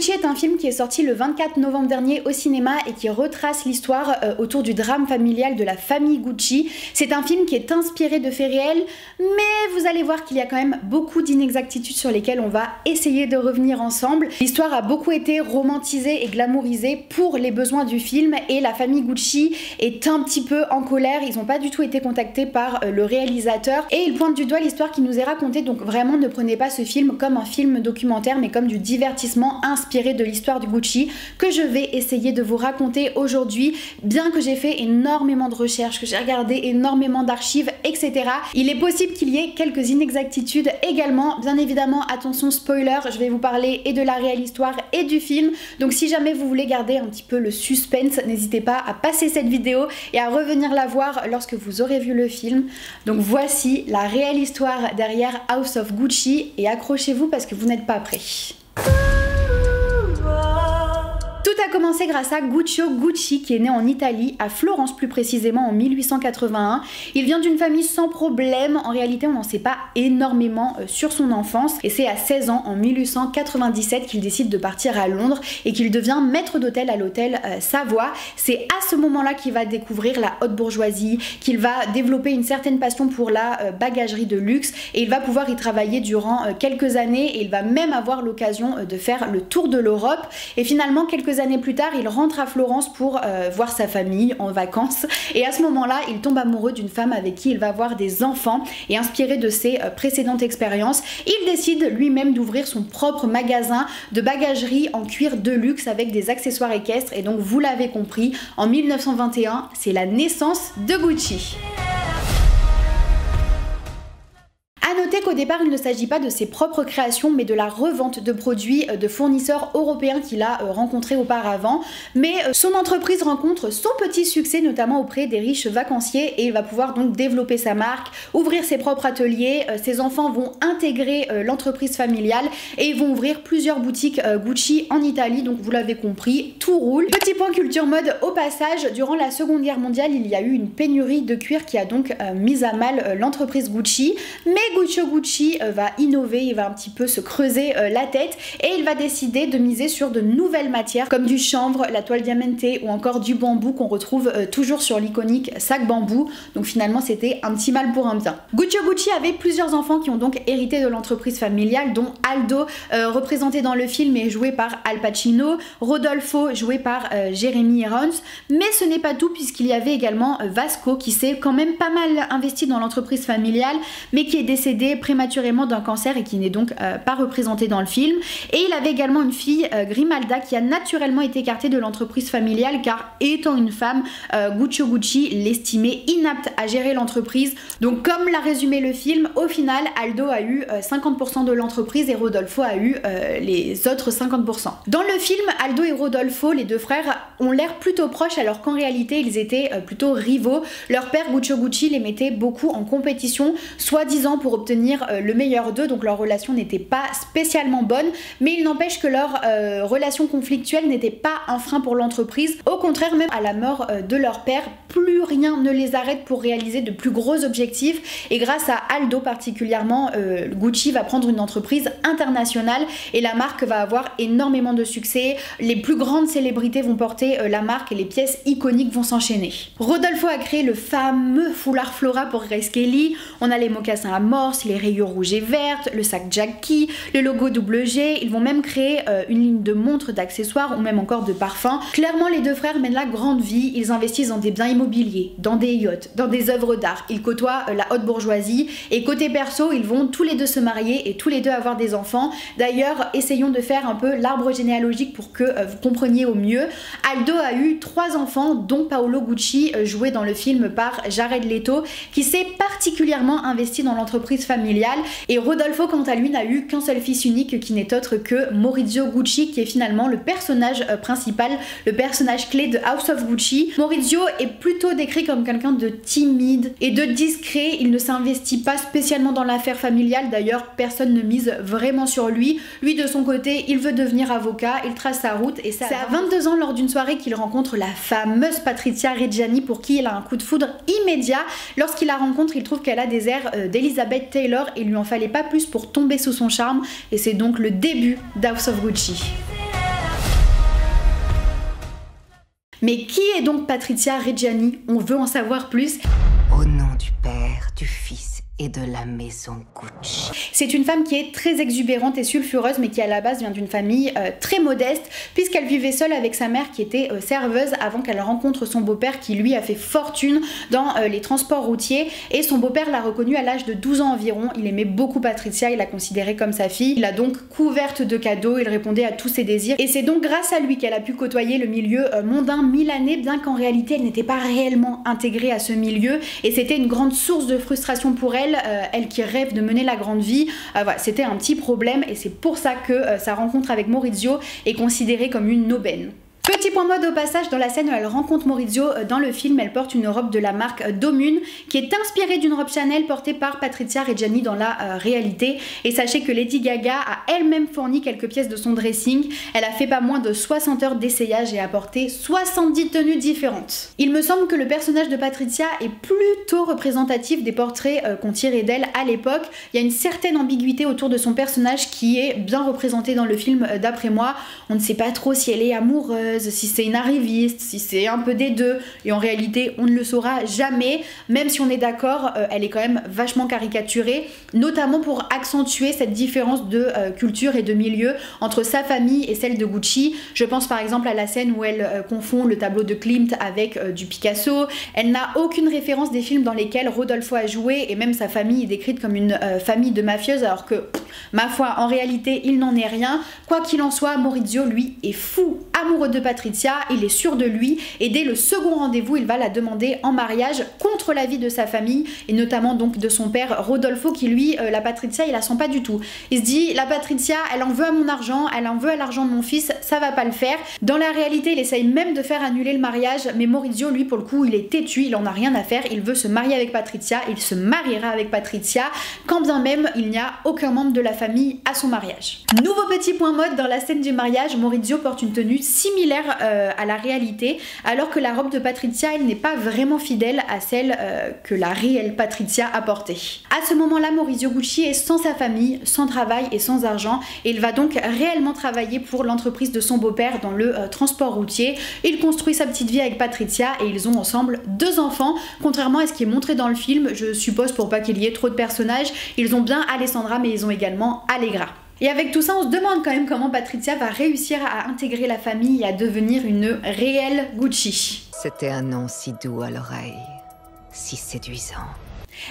Gucci est un film qui est sorti le 24 novembre dernier au cinéma et qui retrace l'histoire autour du drame familial de la famille Gucci. C'est un film qui est inspiré de faits réels, mais vous allez voir qu'il y a quand même beaucoup d'inexactitudes sur lesquelles on va essayer de revenir ensemble. L'histoire a beaucoup été romantisée et glamourisée pour les besoins du film et la famille Gucci est un petit peu en colère. Ils n'ont pas du tout été contactés par le réalisateur et ils pointent du doigt l'histoire qui nous est racontée. Donc vraiment, ne prenez pas ce film comme un film documentaire, mais comme du divertissement inspiré de l'histoire du Gucci que je vais essayer de vous raconter aujourd'hui. Bien que j'ai fait énormément de recherches, que j'ai regardé énormément d'archives, etc., il est possible qu'il y ait quelques inexactitudes également. Bien évidemment, attention spoiler, je vais vous parler et de la réelle histoire et du film. Donc si jamais vous voulez garder un petit peu le suspense, n'hésitez pas à passer cette vidéo et à revenir la voir lorsque vous aurez vu le film. Donc voici la réelle histoire derrière House of Gucci et accrochez-vous parce que vous n'êtes pas prêts. Tout a commencé grâce à Guccio Gucci qui est né en Italie, à Florence plus précisément en 1881. Il vient d'une famille sans problème, en réalité on n'en sait pas énormément sur son enfance et c'est à 16 ans en 1897 qu'il décide de partir à Londres et qu'il devient maître d'hôtel à l'hôtel Savoie. C'est à ce moment-là qu'il va découvrir la haute bourgeoisie, qu'il va développer une certaine passion pour la bagagerie de luxe et il va pouvoir y travailler durant quelques années et il va même avoir l'occasion de faire le tour de l'Europe et finalement quelques années plus tard il rentre à Florence pour voir sa famille en vacances et à ce moment là il tombe amoureux d'une femme avec qui il va avoir des enfants et inspiré de ses précédentes expériences il décide lui-même d'ouvrir son propre magasin de bagagerie en cuir de luxe avec des accessoires équestres et donc vous l'avez compris en 1921 c'est la naissance de Gucci. A noter qu'au départ il ne s'agit pas de ses propres créations mais de la revente de produits de fournisseurs européens qu'il a rencontrés auparavant, mais son entreprise rencontre son petit succès notamment auprès des riches vacanciers et il va pouvoir donc développer sa marque, ouvrir ses propres ateliers, ses enfants vont intégrer l'entreprise familiale et ils vont ouvrir plusieurs boutiques Gucci en Italie, donc vous l'avez compris, tout roule. Petit point culture mode au passage, durant la Seconde Guerre mondiale il y a eu une pénurie de cuir qui a donc mis à mal l'entreprise Gucci, mais Guccio Gucci va innover, il va un petit peu se creuser la tête et il va décider de miser sur de nouvelles matières comme du chanvre, la toile diamantée ou encore du bambou qu'on retrouve toujours sur l'iconique sac bambou. Donc finalement c'était un petit mal pour un bien. Guccio Gucci avait plusieurs enfants qui ont donc hérité de l'entreprise familiale, dont Aldo représenté dans le film et joué par Al Pacino, Rodolfo joué par Jeremy Irons, mais ce n'est pas tout puisqu'il y avait également Vasco qui s'est quand même pas mal investi dans l'entreprise familiale mais qui est décédé prématurément d'un cancer et qui n'est donc pas représenté dans le film. Et il avait également une fille, Grimalda, qui a naturellement été écartée de l'entreprise familiale car étant une femme, Guccio Gucci l'estimait inapte à gérer l'entreprise. Donc comme l'a résumé le film, au final Aldo a eu 50% de l'entreprise et Rodolfo a eu les autres 50%. Dans le film, Aldo et Rodolfo, les deux frères, ont l'air plutôt proches alors qu'en réalité ils étaient plutôt rivaux. Leur père Guccio Gucci les mettait beaucoup en compétition, soi-disant pour obtenir le meilleur d'eux, donc leur relation n'était pas spécialement bonne, mais il n'empêche que leur relation conflictuelle n'était pas un frein pour l'entreprise. Au contraire, même à la mort de leur père, plus rien ne les arrête pour réaliser de plus gros objectifs et grâce à Aldo particulièrement, Gucci va prendre une entreprise internationale et la marque va avoir énormément de succès. Les plus grandes célébrités vont porter la marque et les pièces iconiques vont s'enchaîner. Rodolfo a créé le fameux foulard Flora pour Grace Kelly, on a les mocassins à morse, les rayures rouges et vertes, le sac Jackie, le logo WG, ils vont même créer une ligne de montres, d'accessoires ou même encore de parfums. Clairement les deux frères mènent la grande vie, ils investissent dans des biens immobiliers, dans des yachts, dans des œuvres d'art, ils côtoient la haute bourgeoisie et côté perso ils vont tous les deux se marier et tous les deux avoir des enfants. D'ailleurs essayons de faire un peu l'arbre généalogique pour que vous compreniez au mieux. Aldo a eu 3 enfants dont Paolo Gucci joué dans le film par Jared Leto qui s'est particulièrement investi dans l'entreprise familiale et Rodolfo quant à lui n'a eu qu'un seul fils unique qui n'est autre que Maurizio Gucci qui est finalement le personnage principal, le personnage clé de House of Gucci. Maurizio est plutôt décrit comme quelqu'un de timide et de discret, il ne s'investit pas spécialement dans l'affaire familiale, d'ailleurs personne ne mise vraiment sur lui. Lui de son côté il veut devenir avocat, il trace sa route et c'est à 22 ans lors d'une soirée qu'il rencontre la fameuse Patrizia Reggiani pour qui il a un coup de foudre immédiat. Lorsqu'il la rencontre il trouve qu'elle a des airs d'Elizabeth Taylor et il lui en fallait pas plus pour tomber sous son charme et c'est donc le début d'House of Gucci. Mais qui est donc Patrizia Reggiani? On veut en savoir plus. Au nom du Père, du Fils et de la maison Gucci. C'est une femme qui est très exubérante et sulfureuse, mais qui à la base vient d'une famille très modeste, puisqu'elle vivait seule avec sa mère qui était serveuse avant qu'elle rencontre son beau-père qui lui a fait fortune dans les transports routiers, et son beau-père l'a reconnue à l'âge de 12 ans environ. Il aimait beaucoup Patrizia, il l'a considérée comme sa fille, il l'a donc couverte de cadeaux, il répondait à tous ses désirs, et c'est donc grâce à lui qu'elle a pu côtoyer le milieu mondain milanais, bien qu'en réalité elle n'était pas réellement intégrée à ce milieu, et c'était une grande source de frustration pour elle. Elle qui rêve de mener la grande vie, voilà, c'était un petit problème, et c'est pour ça que sa rencontre avec Maurizio est considérée comme une aubaine. Petit point mode au passage, dans la scène où elle rencontre Maurizio dans le film, elle porte une robe de la marque Domune qui est inspirée d'une robe Chanel portée par Patrizia Reggiani dans la réalité. Et sachez que Lady Gaga a elle-même fourni quelques pièces de son dressing. Elle a fait pas moins de 60 heures d'essayage et a porté 70 tenues différentes. Il me semble que le personnage de Patrizia est plutôt représentatif des portraits qu'on tirait d'elle à l'époque. Il y a une certaine ambiguïté autour de son personnage qui est bien représentée dans le film d'après moi. On ne sait pas trop si elle est amoureuse, si c'est une arriviste, si c'est un peu des deux, et en réalité on ne le saura jamais, même si on est d'accord, elle est quand même vachement caricaturée, notamment pour accentuer cette différence de culture et de milieu entre sa famille et celle de Gucci. Je pense par exemple à la scène où elle confond le tableau de Klimt avec du Picasso. Elle n'a aucune référence des films dans lesquels Rodolfo a joué, et même sa famille est décrite comme une famille de mafieuses, alors que, ma foi, en réalité il n'en est rien. Quoi qu'il en soit, Maurizio lui est fou amoureux de Patrizia, il est sûr de lui, et dès le second rendez-vous il va la demander en mariage contre l'avis de sa famille, et notamment donc de son père Rodolfo qui lui, la Patrizia il la sent pas du tout. Il se dit, la Patrizia elle en veut à mon argent, elle en veut à l'argent de mon fils, ça va pas le faire. Dans la réalité il essaye même de faire annuler le mariage, mais Maurizio lui pour le coup il est têtu, il en a rien à faire, il veut se marier avec Patrizia, il se mariera avec Patrizia, quand bien même il n'y a aucun membre de la famille à son mariage. Nouveau petit point mode, dans la scène du mariage, Maurizio porte une tenue similaire à la réalité, alors que la robe de Patrizia elle n'est pas vraiment fidèle à celle que la réelle Patrizia a portée. À ce moment là, Maurizio Gucci est sans sa famille, sans travail et sans argent, et il va donc réellement travailler pour l'entreprise de son beau-père dans le transport routier. Il construit sa petite vie avec Patrizia et ils ont ensemble 2 enfants, contrairement à ce qui est montré dans le film, je suppose pour pas qu'il y ait trop de personnages. Ils ont bien Alessandra, mais ils ont également Allegra. Et avec tout ça, on se demande quand même comment Patrizia va réussir à intégrer la famille et à devenir une réelle Gucci. C'était un nom si doux à l'oreille, si séduisant.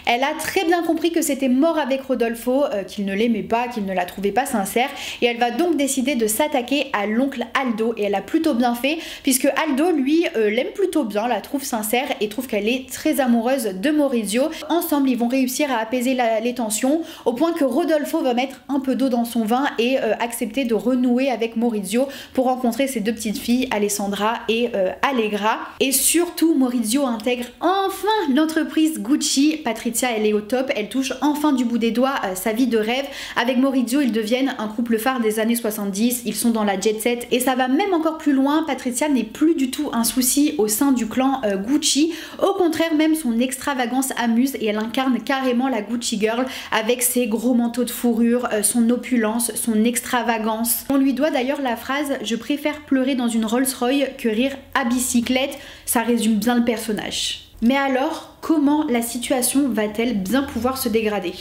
Elle a très bien compris que c'était mort avec Rodolfo, qu'il ne l'aimait pas, qu'il ne la trouvait pas sincère, et elle va donc décider de s'attaquer à l'oncle Aldo, et elle a plutôt bien fait, puisque Aldo lui l'aime plutôt bien, la trouve sincère et trouve qu'elle est très amoureuse de Maurizio. Ensemble ils vont réussir à apaiser les tensions, au point que Rodolfo va mettre un peu d'eau dans son vin et accepter de renouer avec Maurizio pour rencontrer ses 2 petites filles, Alessandra et Allegra. Et surtout Maurizio intègre enfin l'entreprise Gucci. Patrizia elle est au top, elle touche enfin du bout des doigts sa vie de rêve. Avec Maurizio ils deviennent un couple phare des années 70, ils sont dans la jet set, et ça va même encore plus loin. Patrizia n'est plus du tout un souci au sein du clan Gucci, au contraire même son extravagance amuse, et elle incarne carrément la Gucci girl avec ses gros manteaux de fourrure, son opulence, son extravagance. On lui doit d'ailleurs la phrase « Je préfère pleurer dans une Rolls-Royce que rire à bicyclette », ça résume bien le personnage. Mais alors, comment la situation va-t-elle bien pouvoir se dégrader ?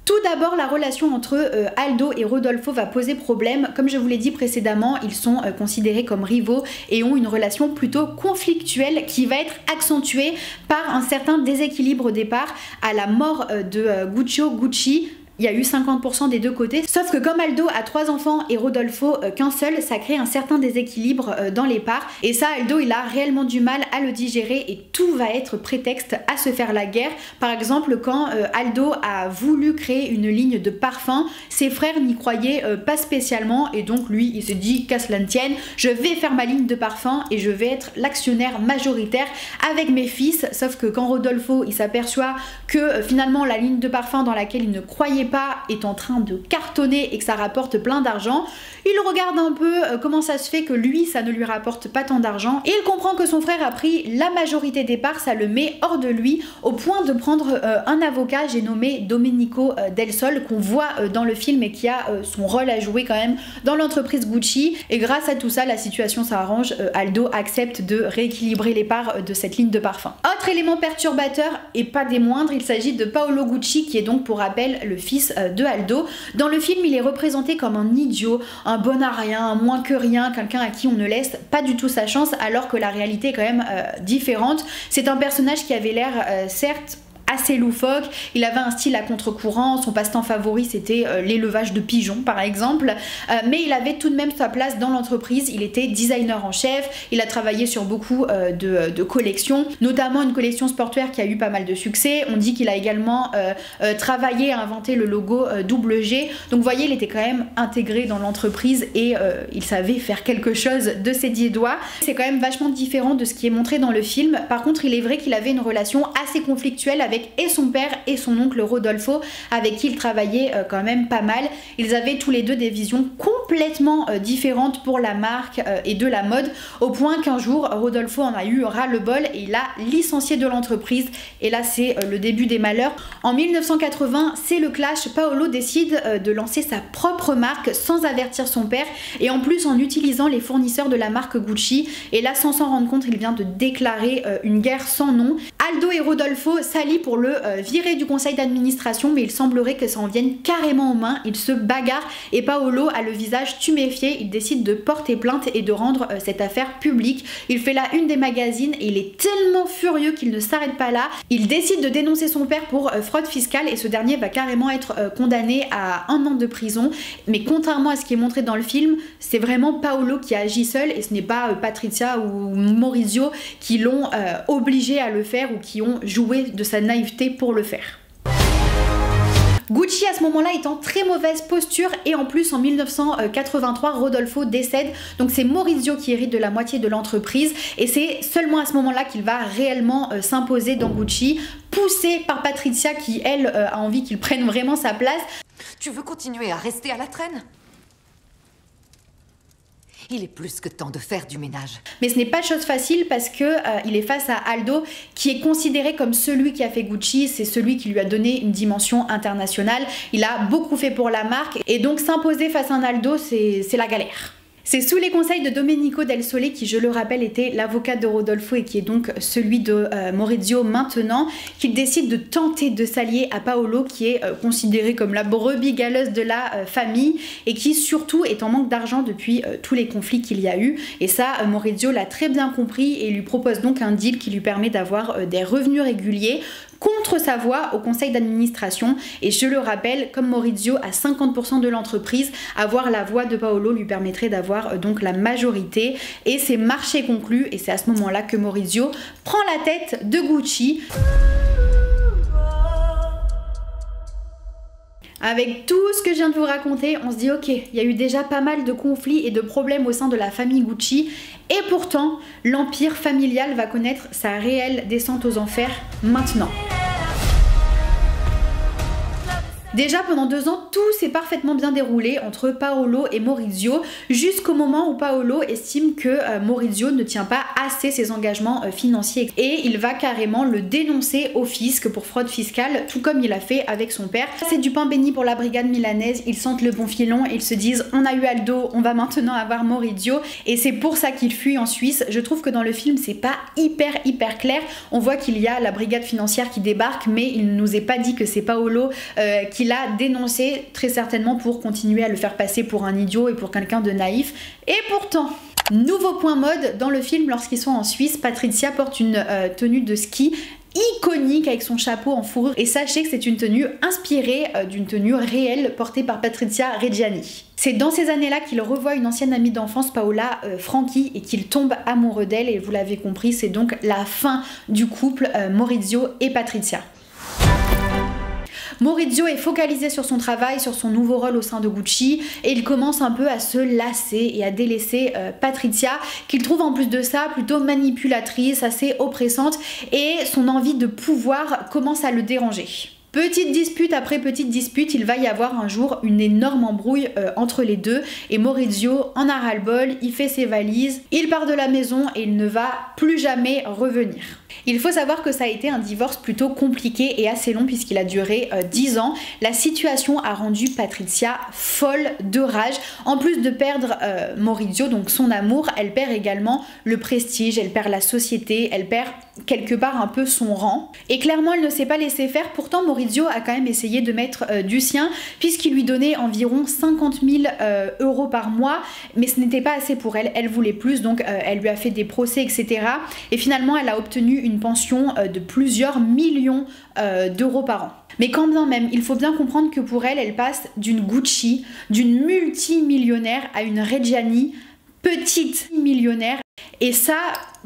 Tout d'abord, la relation entre Aldo et Rodolfo va poser problème. Comme je vous l'ai dit précédemment, ils sont considérés comme rivaux et ont une relation plutôt conflictuelle qui va être accentuée par un certain déséquilibre au départ. À la mort de Guccio Gucci, il y a eu 50% des deux côtés, sauf que comme Aldo a 3 enfants et Rodolfo qu'un seul, ça crée un certain déséquilibre dans les parts, et ça Aldo il a réellement du mal à le digérer, et tout va être prétexte à se faire la guerre. Par exemple, quand Aldo a voulu créer une ligne de parfum, ses frères n'y croyaient pas spécialement, et donc lui il se dit qu'à cela ne tienne, je vais faire ma ligne de parfum et je vais être l'actionnaire majoritaire avec mes fils. Sauf que quand Rodolfo il s'aperçoit que finalement la ligne de parfum dans laquelle il ne croyait premier pas est en train de cartonner et que ça rapporte plein d'argent, il regarde un peu comment ça se fait que lui ça ne lui rapporte pas tant d'argent et il comprend que son frère a pris la majorité des parts, ça le met hors de lui au point de prendre un avocat, j'ai nommé Domenico Del Sol, qu'on voit dans le film et qui a son rôle à jouer quand même dans l'entreprise Gucci, et grâce à tout ça la situation s'arrange, Aldo accepte de rééquilibrer les parts de cette ligne de parfum. Autre élément perturbateur et pas des moindres, il s'agit de Paolo Gucci qui est donc pour rappel le fils de Aldo. Dans le film il est représenté comme un idiot, un bon à rien, un moins que rien, quelqu'un à qui on ne laisse pas du tout sa chance, alors que la réalité est quand même différente. C'est un personnage qui avait l'air certes assez loufoque, il avait un style à contre-courant, son passe-temps favori c'était l'élevage de pigeons par exemple, mais il avait tout de même sa place dans l'entreprise, il était designer en chef, il a travaillé sur beaucoup de collections, notamment une collection sportwear qui a eu pas mal de succès, on dit qu'il a également travaillé à inventer le logo double G, donc vous voyez il était quand même intégré dans l'entreprise et il savait faire quelque chose de ses 10 doigts. C'est quand même vachement différent de ce qui est montré dans le film, par contre il est vrai qu'il avait une relation assez conflictuelle avec et son père et son oncle Rodolfo, avec qui il travaillait quand même pas mal. Ils avaient tous les deux des visions complètement différentes pour la marque et de la mode, au point qu'un jour Rodolfo en a eu ras-le-bol et il a licencié de l'entreprise, et là c'est le début des malheurs. En 1980 c'est le clash, Paolo décide de lancer sa propre marque sans avertir son père et en plus en utilisant les fournisseurs de la marque Gucci, et là sans s'en rendre compte il vient de déclarer une guerre sans nom. Aldo et Rodolfo s'allient pour le virer du conseil d'administration, mais il semblerait que ça en vienne carrément aux mains, ils se bagarrent et Paolo a le visage tuméfié, il décide de porter plainte et de rendre cette affaire publique. Il fait la une des magazines et il est tellement furieux qu'il ne s'arrête pas là, il décide de dénoncer son père pour fraude fiscale et ce dernier va carrément être condamné à 1 an de prison, mais contrairement à ce qui est montré dans le film, c'est vraiment Paolo qui agit seul et ce n'est pas Patrizia ou Maurizio qui l'ont obligé à le faire ou qui ont joué de sa naïveté pour le faire. Gucci à ce moment-là est en très mauvaise posture et en plus en 1983 Rodolfo décède, donc c'est Maurizio qui hérite de la moitié de l'entreprise et c'est seulement à ce moment-là qu'il va réellement s'imposer dans Gucci, poussé par Patrizia qui elle a envie qu'il prenne vraiment sa place. Tu veux continuer à rester à la traîne ? Il est plus que temps de faire du ménage. Mais ce n'est pas chose facile parce que il est face à Aldo qui est considéré comme celui qui a fait Gucci, c'est celui qui lui a donné une dimension internationale. Il a beaucoup fait pour la marque et donc s'imposer face à un Aldo, c'est la galère. C'est sous les conseils de Domenico Del Sole, qui je le rappelle était l'avocat de Rodolfo et qui est donc celui de Maurizio maintenant, qu'il décide de tenter de s'allier à Paolo qui est considéré comme la brebis galeuse de la famille et qui surtout est en manque d'argent depuis tous les conflits qu'il y a eu, et ça Maurizio l'a très bien compris et lui propose donc un deal qui lui permet d'avoir des revenus réguliers contre sa voix au conseil d'administration, et je le rappelle, comme Maurizio a 50% de l'entreprise, avoir la voix de Paolo lui permettrait d'avoir donc la majorité, et c'est marché conclu, et c'est à ce moment-là que Maurizio prend la tête de Gucci. Avec tout ce que je viens de vous raconter, on se dit ok, il y a eu déjà pas mal de conflits et de problèmes au sein de la famille Gucci, et pourtant l'empire familial va connaître sa réelle descente aux enfers maintenant. Déjà pendant 2 ans, tout s'est parfaitement bien déroulé entre Paolo et Maurizio, jusqu'au moment où Paolo estime que Maurizio ne tient pas assez ses engagements financiers et il va carrément le dénoncer au fisc pour fraude fiscale, tout comme il a fait avec son père. C'est du pain béni pour la brigade milanaise, ils sentent le bon filon et ils se disent on a eu Aldo, on va maintenant avoir Maurizio, et c'est pour ça qu'il fuit en Suisse. Je trouve que dans le film c'est pas hyper clair, on voit qu'il y a la brigade financière qui débarque, mais il ne nous est pas dit que c'est Paolo qui l'a dénoncé, très certainement pour continuer à le faire passer pour un idiot et pour quelqu'un de naïf. Et pourtant, nouveau point mode dans le film, lorsqu'ils sont en Suisse, Patrizia porte une tenue de ski iconique avec son chapeau en fourrure, et sachez que c'est une tenue inspirée d'une tenue réelle portée par Patrizia Reggiani. C'est dans ces années-là qu'il revoit une ancienne amie d'enfance, Paola Franchi, et qu'il tombe amoureux d'elle, et vous l'avez compris, c'est donc la fin du couple Maurizio et Patrizia. Maurizio est focalisé sur son travail, sur son nouveau rôle au sein de Gucci, et il commence un peu à se lasser et à délaisser Patrizia, qu'il trouve en plus de ça plutôt manipulatrice, assez oppressante, et son envie de pouvoir commence à le déranger. Petite dispute après petite dispute, il va y avoir un jour une énorme embrouille entre les deux et Maurizio en a ras-le-bol, il fait ses valises, il part de la maison et il ne va plus jamais revenir. Il faut savoir que ça a été un divorce plutôt compliqué et assez long puisqu'il a duré 10 ans. La situation a rendu Patrizia folle de rage. En plus de perdre Maurizio, donc son amour, elle perd également le prestige, elle perd la société, elle perd quelque part un peu son rang. Et clairement, elle ne s'est pas laissée faire. Pourtant, Maurizio a quand même essayé de mettre du sien puisqu'il lui donnait environ 50 000 euros par mois. Mais ce n'était pas assez pour elle. Elle voulait plus, donc elle lui a fait des procès, etc. Et finalement, elle a obtenu une pension de plusieurs millions d'euros par an. Mais quand bien même, il faut bien comprendre que pour elle, elle passe d'une Gucci, d'une multimillionnaire à une Reggiani, petite millionnaire. Et ça,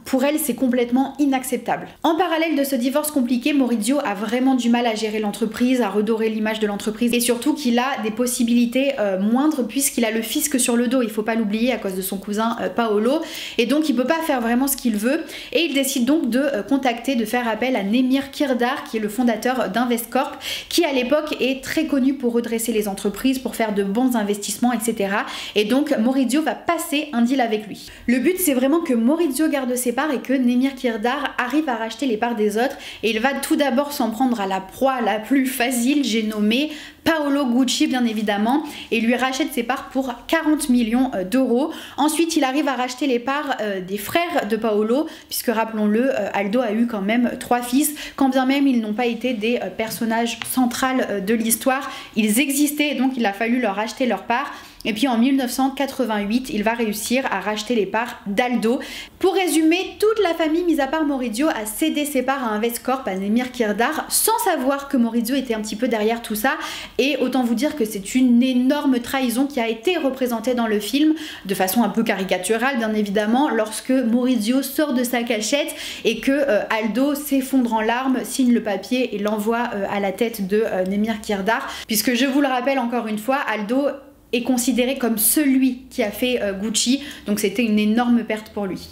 pour elle, c'est complètement inacceptable. En parallèle de ce divorce compliqué, Maurizio a vraiment du mal à gérer l'entreprise, à redorer l'image de l'entreprise et surtout qu'il a des possibilités moindres puisqu'il a le fisc sur le dos, il faut pas l'oublier à cause de son cousin Paolo, et donc il peut pas faire vraiment ce qu'il veut et il décide donc de contacter, de faire appel à Nemir Kirdar qui est le fondateur d'Investcorp qui à l'époque est très connu pour redresser les entreprises, pour faire de bons investissements, etc. Et donc Maurizio va passer un deal avec lui. Le but c'est vraiment que Maurizio garde ses parts et que Nemir Kirdar arrive à racheter les parts des autres et il va tout d'abord s'en prendre à la proie la plus facile, j'ai nommé Paolo Gucci bien évidemment, et lui rachète ses parts pour 40 millions d'euros. Ensuite il arrive à racheter les parts des frères de Paolo, puisque rappelons-le, Aldo a eu quand même 3 fils, quand bien même ils n'ont pas été des personnages centraux de l'histoire, ils existaient donc il a fallu leur racheter leurs parts. Et puis en 1988, il va réussir à racheter les parts d'Aldo. Pour résumer, toute la famille, mis à part Maurizio, a cédé ses parts à Investcorp, à Nemir Kirdar, sans savoir que Maurizio était un petit peu derrière tout ça. Et autant vous dire que c'est une énorme trahison qui a été représentée dans le film, de façon un peu caricaturale bien évidemment, lorsque Maurizio sort de sa cachette et que Aldo s'effondre en larmes, signe le papier et l'envoie à la tête de Nemir Kirdar. Puisque je vous le rappelle encore une fois, Aldo est considéré comme celui qui a fait Gucci, donc c'était une énorme perte pour lui.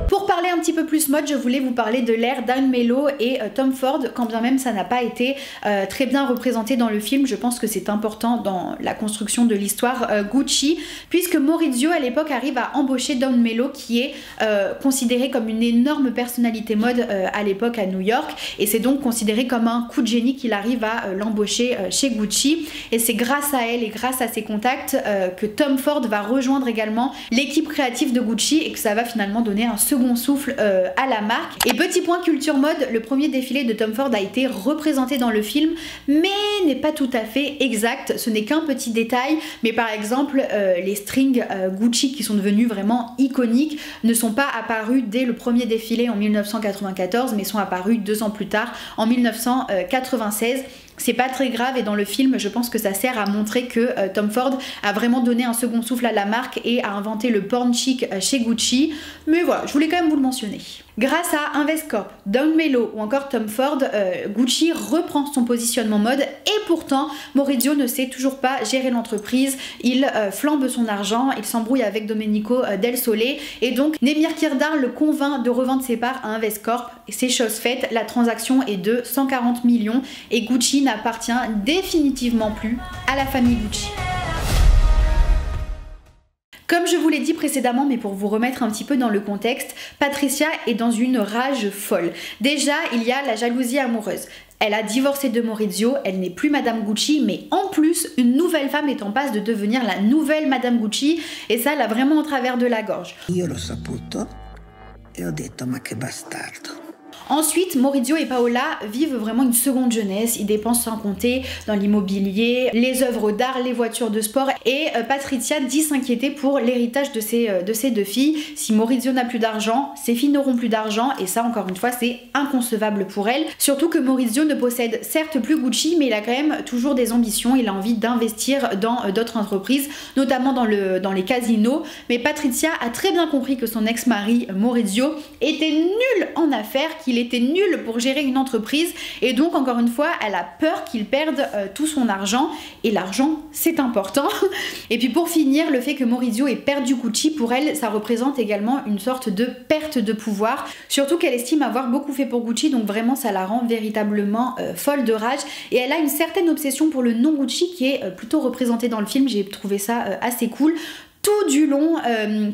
Pour parler un petit peu plus mode, je voulais vous parler de l'ère Dawn Mello et Tom Ford, quand bien même ça n'a pas été très bien représenté dans le film. Je pense que c'est important dans la construction de l'histoire Gucci, puisque Maurizio à l'époque arrive à embaucher Dawn Mello qui est considérée comme une énorme personnalité mode à l'époque à New York, et c'est donc considéré comme un coup de génie qu'il arrive à l'embaucher chez Gucci, et c'est grâce à elle et grâce à ses contacts que Tom Ford va rejoindre également l'équipe créative de Gucci et que ça va finalement donner un second souffle à la marque. Et petit point culture mode, le premier défilé de Tom Ford a été représenté dans le film mais n'est pas tout à fait exact, ce n'est qu'un petit détail, mais par exemple les strings Gucci qui sont devenus vraiment iconiques ne sont pas apparus dès le premier défilé en 1994 mais sont apparus 2 ans plus tard en 1996. C'est pas très grave et dans le film je pense que ça sert à montrer que Tom Ford a vraiment donné un second souffle à la marque et a inventé le porn chic chez Gucci, mais voilà, je voulais quand même vous le mentionner. Grâce à Investcorp, Dawn Mello ou encore Tom Ford, Gucci reprend son positionnement mode et pourtant Maurizio ne sait toujours pas gérer l'entreprise, il flambe son argent, il s'embrouille avec Domenico Del Sole et donc Nemir Kirdar le convainc de revendre ses parts à Investcorp et c'est chose faite, la transaction est de 140 millions et Gucci n'appartient définitivement plus à la famille Gucci. Comme je vous l'ai dit précédemment, mais pour vous remettre un petit peu dans le contexte, Patrizia est dans une rage folle. Déjà, il y a la jalousie amoureuse. Elle a divorcé de Maurizio, elle n'est plus Madame Gucci, mais en plus, une nouvelle femme est en passe de devenir la nouvelle Madame Gucci, et ça l'a vraiment au travers de la gorge. Io l'ho saputo e ho detto ma che bastardo. Ensuite, Maurizio et Paola vivent vraiment une seconde jeunesse, ils dépensent sans compter dans l'immobilier, les œuvres d'art, les voitures de sport et Patrizia dit s'inquiéter pour l'héritage de ses 2 filles. Si Maurizio n'a plus d'argent, ses filles n'auront plus d'argent et ça encore une fois c'est inconcevable pour elle. Surtout que Maurizio ne possède certes plus Gucci mais il a quand même toujours des ambitions, il a envie d'investir dans d'autres entreprises, notamment dans les casinos, mais Patrizia a très bien compris que son ex-mari Maurizio était nul en affaires, qu'il était nul pour gérer une entreprise et donc encore une fois elle a peur qu'il perde tout son argent et l'argent c'est important. Et puis pour finir, le fait que Maurizio ait perdu Gucci, pour elle ça représente également une sorte de perte de pouvoir, surtout qu'elle estime avoir beaucoup fait pour Gucci, donc vraiment ça la rend véritablement folle de rage et elle a une certaine obsession pour le nom Gucci qui est plutôt représenté dans le film. J'ai trouvé ça assez cool. Tout du long,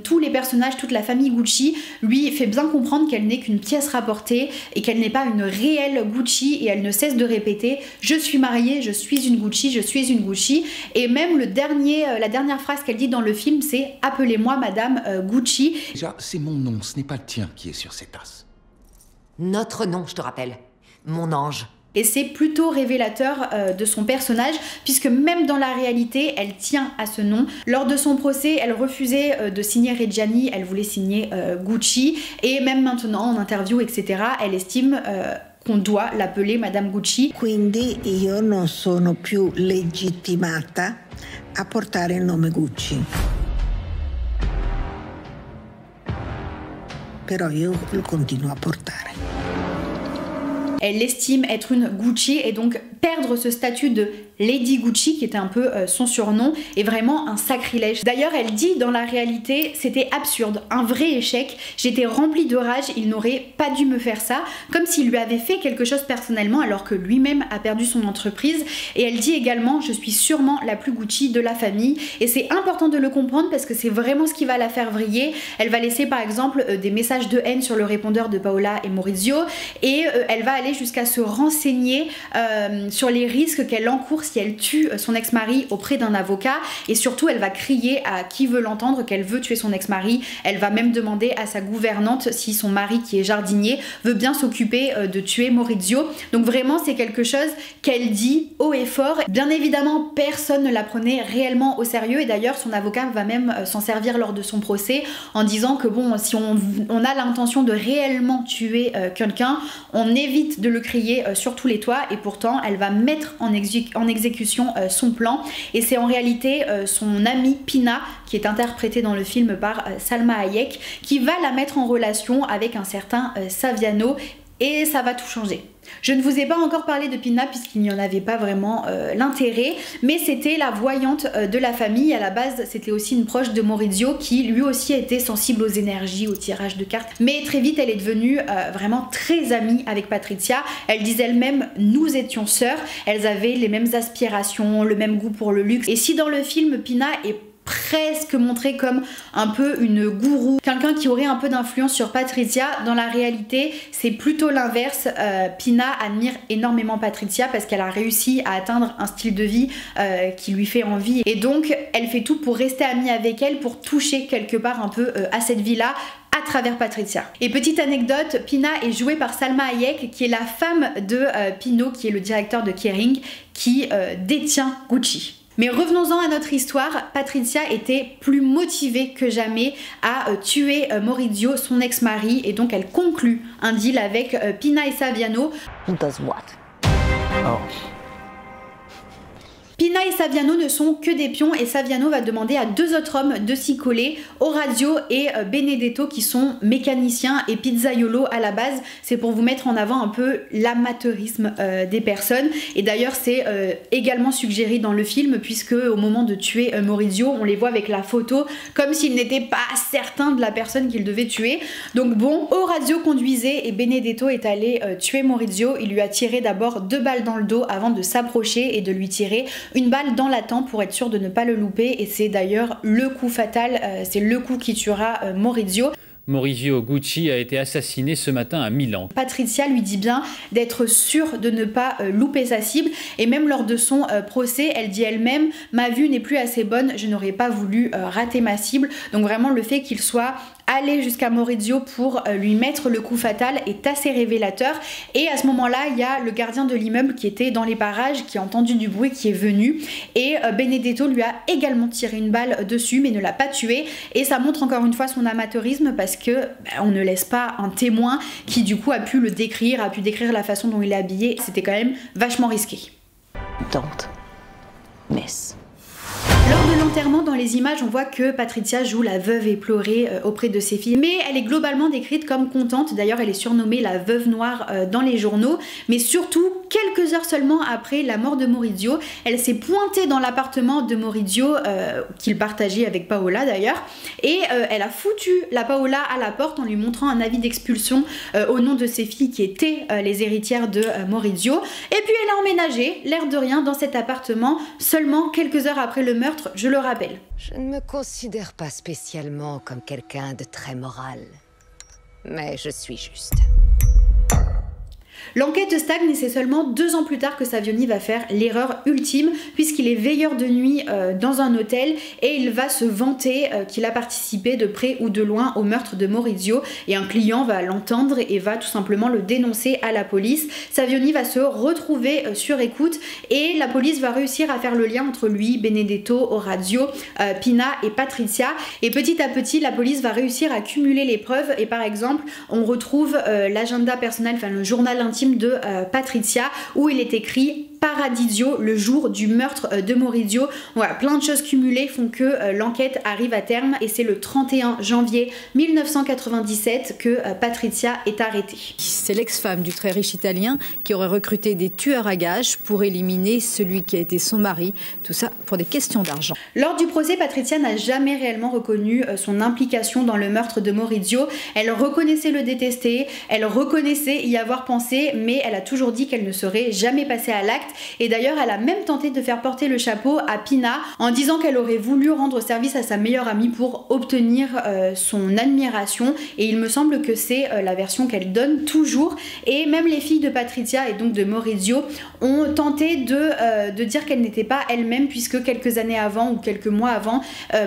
tous les personnages, toute la famille Gucci lui fait bien comprendre qu'elle n'est qu'une pièce rapportée et qu'elle n'est pas une réelle Gucci, et elle ne cesse de répéter « Je suis mariée, je suis une Gucci, je suis une Gucci ». Et même la dernière phrase qu'elle dit dans le film, c'est « Appelez-moi Madame Gucci ». Déjà, c'est mon nom, ce n'est pas le tien qui est sur cette tasse. Notre nom, je te rappelle. Mon ange. Et c'est plutôt révélateur de son personnage, puisque même dans la réalité, elle tient à ce nom. Lors de son procès, elle refusait de signer Reggiani, elle voulait signer Gucci, et même maintenant, en interview, etc., elle estime qu'on doit l'appeler Madame Gucci. Quindi io non sono più legittimata a portare il nome Gucci. Però io lo continuo a portare. Elle estime être une Gucci et donc perdre ce statut de Lady Gucci, qui était un peu son surnom, est vraiment un sacrilège. D'ailleurs, elle dit dans la réalité, c'était absurde, un vrai échec, j'étais remplie de rage, il n'aurait pas dû me faire ça, comme s'il lui avait fait quelque chose personnellement alors que lui-même a perdu son entreprise. Et elle dit également, je suis sûrement la plus Gucci de la famille, et c'est important de le comprendre parce que c'est vraiment ce qui va la faire vriller. Elle va laisser par exemple des messages de haine sur le répondeur de Paola et Maurizio, et elle va aller jusqu'à se renseigner sur les risques qu'elle encourt si elle tue son ex-mari auprès d'un avocat, et surtout elle va crier à qui veut l'entendre qu'elle veut tuer son ex-mari. Elle va même demander à sa gouvernante si son mari, qui est jardinier, veut bien s'occuper de tuer Maurizio. Donc vraiment c'est quelque chose qu'elle dit haut et fort. Bien évidemment personne ne la prenait réellement au sérieux, et d'ailleurs son avocat va même s'en servir lors de son procès en disant que bon, si on a l'intention de réellement tuer quelqu'un, on évite de le crier sur tous les toits, et pourtant elle va mettre en exécution son plan. Et c'est en réalité son amie Pina, qui est interprétée dans le film par Salma Hayek, qui va la mettre en relation avec un certain Saviano, et ça va tout changer. Je ne vous ai pas encore parlé de Pina puisqu'il n'y en avait pas vraiment l'intérêt, mais c'était la voyante de la famille. À la base, c'était aussi une proche de Maurizio qui lui aussi était sensible aux énergies, au tirage de cartes. Mais très vite, elle est devenue vraiment très amie avec Patrizia. Elle disait elle-même, nous étions sœurs, elles avaient les mêmes aspirations, le même goût pour le luxe. Et si dans le film, Pina est presque montrée comme un peu une gourou, quelqu'un qui aurait un peu d'influence sur Patrizia, dans la réalité c'est plutôt l'inverse. Pina admire énormément Patrizia parce qu'elle a réussi à atteindre un style de vie qui lui fait envie, et donc elle fait tout pour rester amie avec elle, pour toucher quelque part un peu à cette vie-là à travers Patrizia. Et petite anecdote, Pina est jouée par Salma Hayek, qui est la femme de Pino, qui est le directeur de Kering, qui détient Gucci. Mais revenons-en à notre histoire. Patrizia était plus motivée que jamais à tuer Maurizio, son ex-mari, et donc elle conclut un deal avec Pina et Saviano. Who does what? Oh. Pina et Saviano ne sont que des pions, et Saviano va demander à deux autres hommes de s'y coller, Orazio et Benedetto, qui sont mécaniciens et pizzaiolo à la base. C'est pour vous mettre en avant un peu l'amateurisme des personnes, et d'ailleurs c'est également suggéré dans le film, puisque au moment de tuer Maurizio, on les voit avec la photo comme s'ils n'étaient pas certains de la personne qu'ils devaient tuer. Donc bon, Orazio conduisait et Benedetto est allé tuer Maurizio. Il lui a tiré d'abord 2 balles dans le dos avant de s'approcher et de lui tirer une balle dans la tempe pour être sûr de ne pas le louper, et c'est d'ailleurs le coup fatal, c'est le coup qui tuera Maurizio. Maurizio Gucci a été assassiné ce matin à Milan. Patrizia lui dit bien d'être sûre de ne pas louper sa cible, et même lors de son procès, elle dit elle-même « Ma vue n'est plus assez bonne, je n'aurais pas voulu rater ma cible ». Donc vraiment le fait qu'il soit aller jusqu'à Maurizio pour lui mettre le coup fatal est assez révélateur. Et à ce moment-là, il y a le gardien de l'immeuble qui était dans les parages, qui a entendu du bruit, qui est venu, et Benedetto lui a également tiré une balle dessus mais ne l'a pas tué, et ça montre encore une fois son amateurisme, parce que on ne laisse pas un témoin qui du coup a pu le décrire, a pu décrire la façon dont il est habillé. C'était quand même vachement risqué. Don't miss. Lors de l'enterrement, dans les images, on voit que Patricia joue la veuve éplorée auprès de ses filles, mais elle est globalement décrite comme contente. D'ailleurs, elle est surnommée la veuve noire dans les journaux, mais surtout, quelques heures seulement après la mort de Maurizio, elle s'est pointée dans l'appartement de Maurizio, qu'il partageait avec Paola d'ailleurs, et elle a foutu la Paola à la porte en lui montrant un avis d'expulsion au nom de ses filles qui étaient les héritières de Maurizio, et puis elle a emménagé, l'air de rien, dans cet appartement, seulement quelques heures après le meurtre, je le rappelle. Je ne me considère pas spécialement comme quelqu'un de très moral, mais je suis juste. L'enquête stagne et c'est seulement 2 ans plus tard que Savioni va faire l'erreur ultime puisqu'il est veilleur de nuit dans un hôtel et il va se vanter qu'il a participé de près ou de loin au meurtre de Maurizio et un client va l'entendre et va tout simplement le dénoncer à la police. Savioni va se retrouver sur écoute et la police va réussir à faire le lien entre lui, Benedetto, Orazio, Pina et Patricia et petit à petit la police va réussir à cumuler les preuves et par exemple on retrouve l'agenda personnel, enfin le journal intime de Patricia où il est écrit Paradiso le jour du meurtre de Maurizio. Voilà, plein de choses cumulées font que l'enquête arrive à terme et c'est le 31 janvier 1997 que Patricia est arrêtée. C'est l'ex-femme du très riche italien qui aurait recruté des tueurs à gages pour éliminer celui qui a été son mari, tout ça pour des questions d'argent. Lors du procès, Patricia n'a jamais réellement reconnu son implication dans le meurtre de Maurizio. Elle reconnaissait le détester, elle reconnaissait y avoir pensé, mais elle a toujours dit qu'elle ne serait jamais passée à l'acte. Et d'ailleurs, elle a même tenté de faire porter le chapeau à Pina en disant qu'elle aurait voulu rendre service à sa meilleure amie pour obtenir son admiration. Et il me semble que c'est la version qu'elle donne toujours. Et même les filles de Patricia et donc de Maurizio ont tenté de dire qu'elle n'était pas elle-même puisque quelques années avant ou quelques mois avant,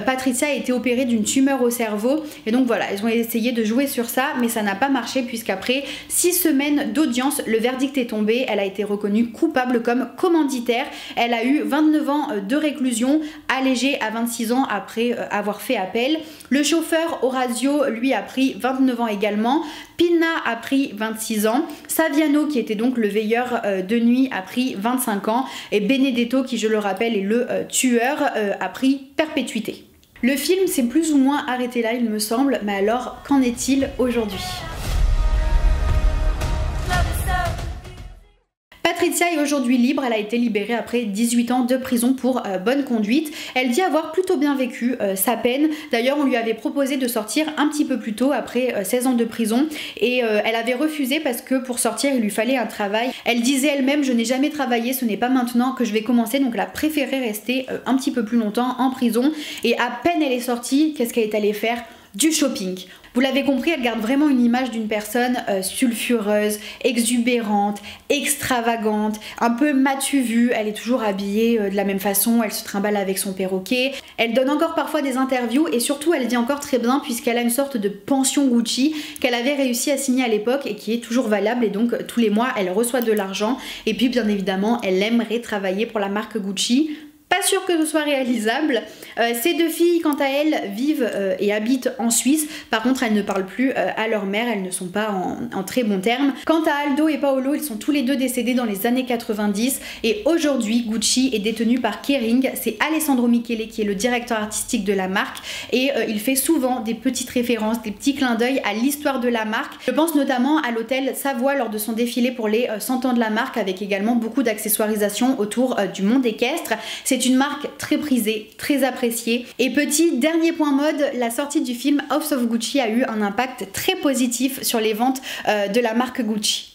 Patricia a été opérée d'une tumeur au cerveau. Et donc voilà, elles ont essayé de jouer sur ça, mais ça n'a pas marché puisqu'après 6 semaines d'audience, le verdict est tombé. Elle a été reconnue coupable comme commanditaire. Elle a eu 29 ans de réclusion, allégée à 26 ans après avoir fait appel. Le chauffeur Orazio, lui, a pris 29 ans également. Pina a pris 26 ans. Saviano, qui était donc le veilleur de nuit, a pris 25 ans. Et Benedetto, qui je le rappelle est le tueur, a pris perpétuité. Le film s'est plus ou moins arrêté là, il me semble, mais alors qu'en est-il aujourd'hui ? Patricia est aujourd'hui libre, elle a été libérée après 18 ans de prison pour bonne conduite. Elle dit avoir plutôt bien vécu sa peine. D'ailleurs, on lui avait proposé de sortir un petit peu plus tôt après 16 ans de prison et elle avait refusé parce que pour sortir, il lui fallait un travail. Elle disait elle-même, je n'ai jamais travaillé, ce n'est pas maintenant que je vais commencer, donc elle a préféré rester un petit peu plus longtemps en prison et à peine elle est sortie, qu'est-ce qu'elle est allée faire ? Du shopping. Vous l'avez compris, elle garde vraiment une image d'une personne sulfureuse, exubérante, extravagante, un peu matu vue. Elle est toujours habillée de la même façon, elle se trimballe avec son perroquet. Elle donne encore parfois des interviews et surtout elle dit encore très bien puisqu'elle a une sorte de pension Gucci qu'elle avait réussi à signer à l'époque et qui est toujours valable et donc tous les mois elle reçoit de l'argent et puis bien évidemment elle aimerait travailler pour la marque Gucci. Pas sûr que ce soit réalisable. Ces 2 filles, quant à elles, vivent et habitent en Suisse. Par contre, elles ne parlent plus à leur mère, elles ne sont pas en très bons termes. Quant à Aldo et Paolo, ils sont tous les deux décédés dans les années 90. Et aujourd'hui, Gucci est détenu par Kering. C'est Alessandro Michele qui est le directeur artistique de la marque. Et il fait souvent des petites références, des petits clins d'œil à l'histoire de la marque. Je pense notamment à l'hôtel Savoie lors de son défilé pour les 100 ans de la marque, avec également beaucoup d'accessoirisation autour du monde équestre. C'est une marque très prisée, très appréciée. Et petit dernier point mode, la sortie du film House of Gucci a eu un impact très positif sur les ventes de la marque Gucci.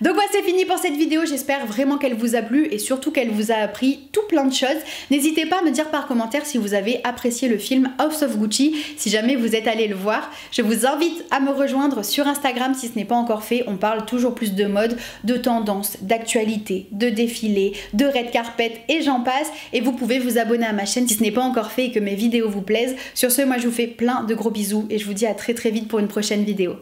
Donc voilà, c'est fini pour cette vidéo, j'espère vraiment qu'elle vous a plu et surtout qu'elle vous a appris tout plein de choses. N'hésitez pas à me dire par commentaire si vous avez apprécié le film House of Gucci, si jamais vous êtes allé le voir. Je vous invite à me rejoindre sur Instagram si ce n'est pas encore fait, on parle toujours plus de mode, de tendance, d'actualité, de défilé, de red carpet et j'en passe. Et vous pouvez vous abonner à ma chaîne si ce n'est pas encore fait et que mes vidéos vous plaisent. Sur ce, moi je vous fais plein de gros bisous et je vous dis à très vite pour une prochaine vidéo.